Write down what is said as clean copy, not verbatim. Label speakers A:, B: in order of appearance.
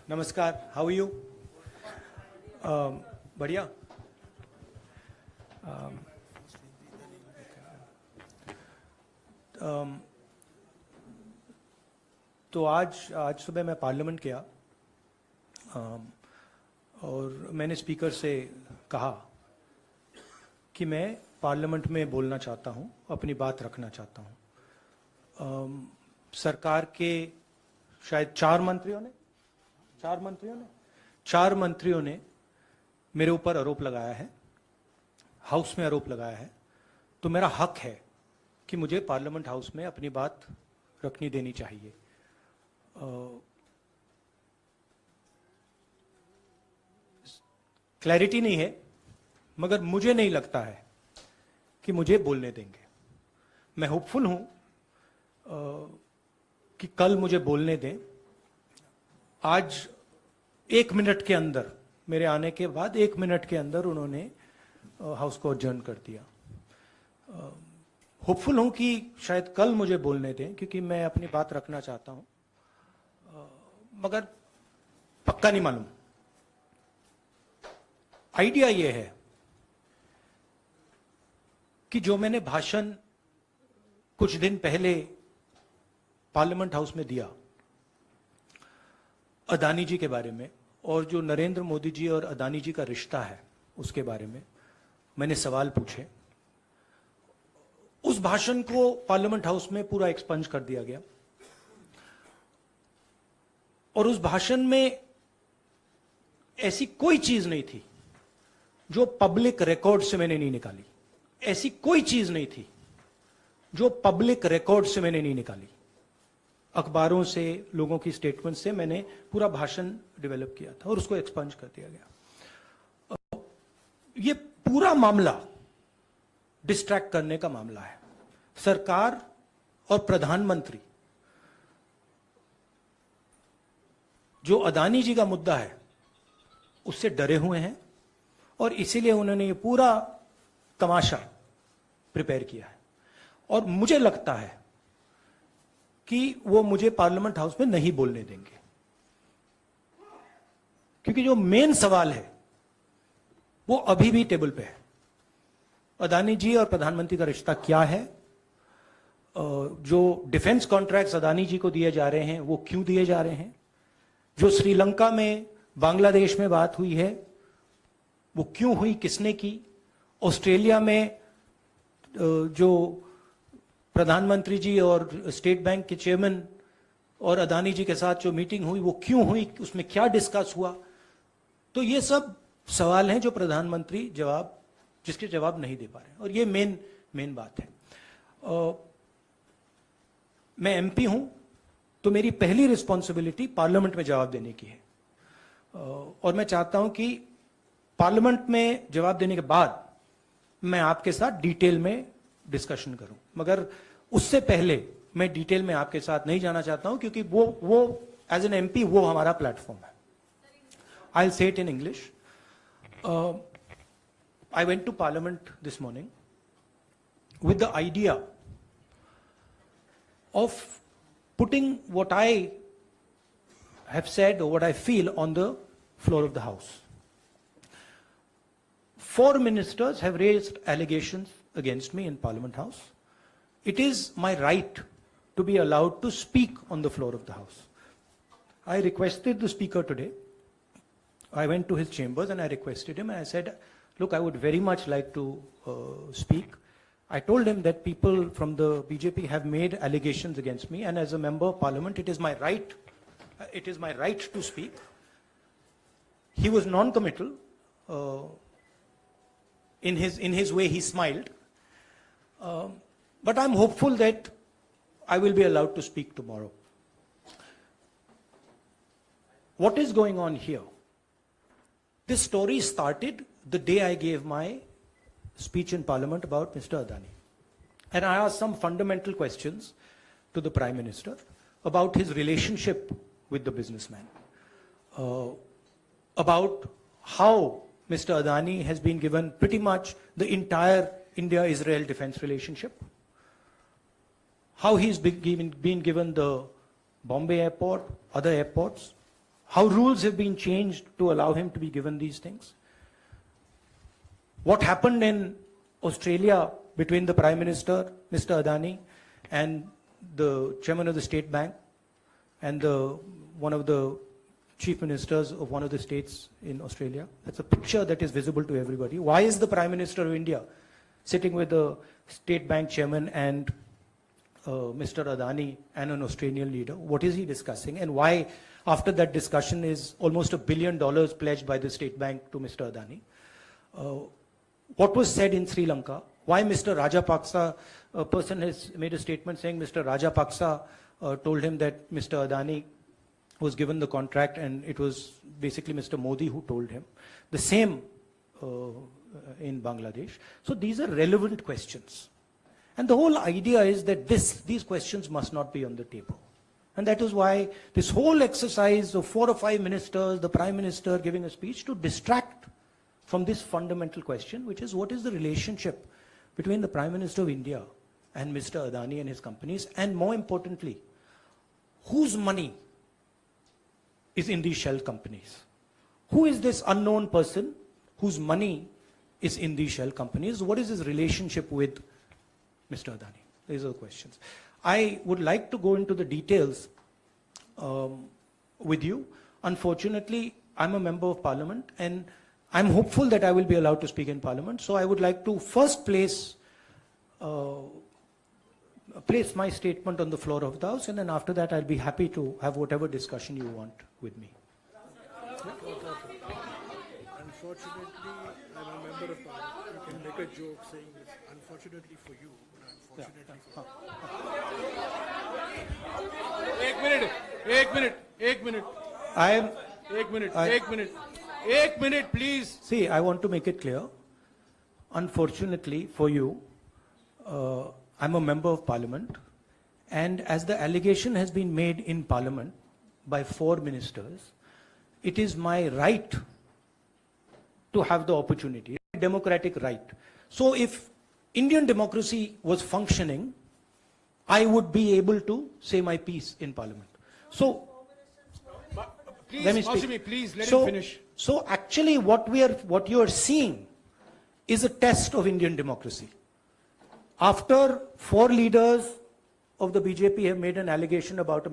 A: नमस्कार, how you? बढ़िया। तो आज सुबह मैं पार्लियामेंट गया और मैंने स्पीकर से कहा कि मैं पार्लियामेंट में बोलना चाहता हूं, अपनी बात रखना चाहता हूं। सरकार के शायद चार मंत्रियों ने मेरे ऊपर आरोप लगाया है, हाउस में आरोप लगाया है, तो मेरा हक है कि मुझे पार्लियामेंट हाउस में अपनी बात रखनी देनी चाहिए। क्लैरिटी नहीं है, मगर मुझे नहीं लगता है कि मुझे बोलने देंगे। मैं होपफुल हूं कि कल मुझे बोलने दें। आज 1 मिनट के अंदर, मेरे आने के बाद 1 मिनट के अंदर उन्होंने हाउस को अडजर्न कर दिया। होपफुल हूं कि शायद कल मुझे बोलने दें, क्योंकि मैं अपनी बात रखना चाहता हूं, मगर पक्का नहीं मालूम। आइडिया यह है कि जो मैंने भाषण कुछ दिन पहले पार्लियामेंट हाउस में दिया अदानी जी के बारे में, और जो नरेंद्र मोदी जी और अदानी जी का रिश्ता है उसके बारे में मैंने सवाल पूछे, उस भाषण को पार्लियामेंट हाउस में पूरा एक्सपंज कर दिया गया। और उस भाषण में ऐसी कोई चीज नहीं थी जो पब्लिक रिकॉर्ड से मैंने नहीं निकाली। ऐसी कोई चीज नहीं थी जो पब्लिक रिकॉर्ड से मैंने नहीं निकाली। अखबारों से, लोगों की स्टेटमेंट से मैंने पूरा भाषण डेवलप किया था और उसको एक्सपंज कर दिया गया। ये पूरा मामला डिस्ट्रैक्ट करने का मामला है। सरकार और प्रधानमंत्री जो अदानी जी का मुद्दा है उससे डरे हुए हैं और इसीलिए उन्होंने ये पूरा तमाशा प्रिपेयर किया है। और मुझे लगता है कि वो मुझे पार्लियामेंट हाउस में नहीं बोलने देंगे, क्योंकि जो मेन सवाल है वो अभी भी टेबल पे है। अदानी जी और प्रधानमंत्री का रिश्ता क्या है? जो डिफेंस कॉन्ट्रैक्ट्स अदानी जी को दिए जा रहे हैं वो क्यों दिए जा रहे हैं? जो श्रीलंका में, बांग्लादेश में बात हुई है वो क्यों हुई, किसने की? ऑस्ट्रेलिया में जो प्रधानमंत्री जी और स्टेट बैंक के चेयरमैन और अदानी जी के साथ जो मीटिंग हुई वो क्यों हुई, उसमें क्या डिस्कस हुआ? तो ये सब सवाल हैं जो प्रधानमंत्री जिसके जवाब नहीं दे पा रहे हैं, और ये मेन बात है। मैं एमपी हूं तो मेरी पहली रिस्पॉन्सिबिलिटी पार्लियामेंट में जवाब देने की है, और मैं चाहता हूं कि पार्लियामेंट में जवाब देने के बाद मैं आपके साथ डिटेल में डिस्कशन करूं। मगर उससे पहले मैं डिटेल में आपके साथ नहीं जाना चाहता हूं, क्योंकि वो एज एन एमपी वो हमारा प्लेटफॉर्म है। I will say it in English. I went to Parliament this morning with the idea of putting what I have said or what I feel on the floor of the House. 4 ministers have raised allegations against me in Parliament House. It is my right to be allowed to speak on the floor of the House. I requested the Speaker today. I went to his chambers and I requested him and I said, look, I would very much like to speak. I told him that people from the BJP have made allegations against me, and as a member of parliament, it is my right. It is my right to speak. He was non-committal. In his way, he smiled. But I'm hopeful that I will be allowed to speak tomorrow. What is going on here? This story started the day I gave my speech in Parliament about Mr. Adani. And I asked some fundamental questions to the Prime Minister about his relationship with the businessman, about how Mr. Adani has been given pretty much the entire India-Israel defense relationship, how he's been given the Bombay airport, other airports, how rules have been changed to allow him to be given these things. What happened in Australia between the Prime Minister, Mr. Adani, and the Chairman of the State Bank, and one of the Chief Ministers of one of the states in Australia. That's a picture that is visible to everybody. Why is the Prime Minister of India sitting with the State Bank Chairman and Mr. Adani and an Australian leader? What is he discussing? And why, after that discussion, is almost $1 billion pledged by the State Bank to Mr. Adani? What was said in Sri Lanka? Why Mr. Rajapaksa, a person has made a statement saying Mr. Rajapaksa told him that Mr. Adani was given the contract and it was basically Mr. Modi who told him. The same in Bangladesh. So these are relevant questions. And the whole idea is that these questions must not be on the table. And that is why this whole exercise of 4 or 5 ministers, the Prime Minister giving a speech to distract from this fundamental question, which is what is the relationship between the Prime Minister of India and Mr. Adani and his companies, and more importantly, whose money is in these shell companies? Who is this unknown person whose money is in these shell companies? What is his relationship with Mr. Adani? These are the questions. I would like to go into the details with you. Unfortunately, I'm a member of Parliament and I'm hopeful that I will be allowed to speak in Parliament. So I would like to first place my statement on the floor of the House, and then after that I'll be happy to have whatever discussion you want with me.
B: Unfortunately, I'm a member of Parliament. You can make a joke saying this. Unfortunately for you, but unfortunately for
C: एक minute please.
A: See, I want to make it clear. Unfortunately for you, I'm a member of Parliament, and as the allegation has been made in Parliament by 4 ministers, it is my right to have the opportunity, democratic right. So if Indian democracy was functioning, I would be able to say my piece in Parliament. So,
C: Please,
A: let me speak.
C: Maushami, please let
A: So-
C: him finish.
A: So actually what you are seeing is a test of Indian democracy. After 4 leaders of the BJP have made an allegation about a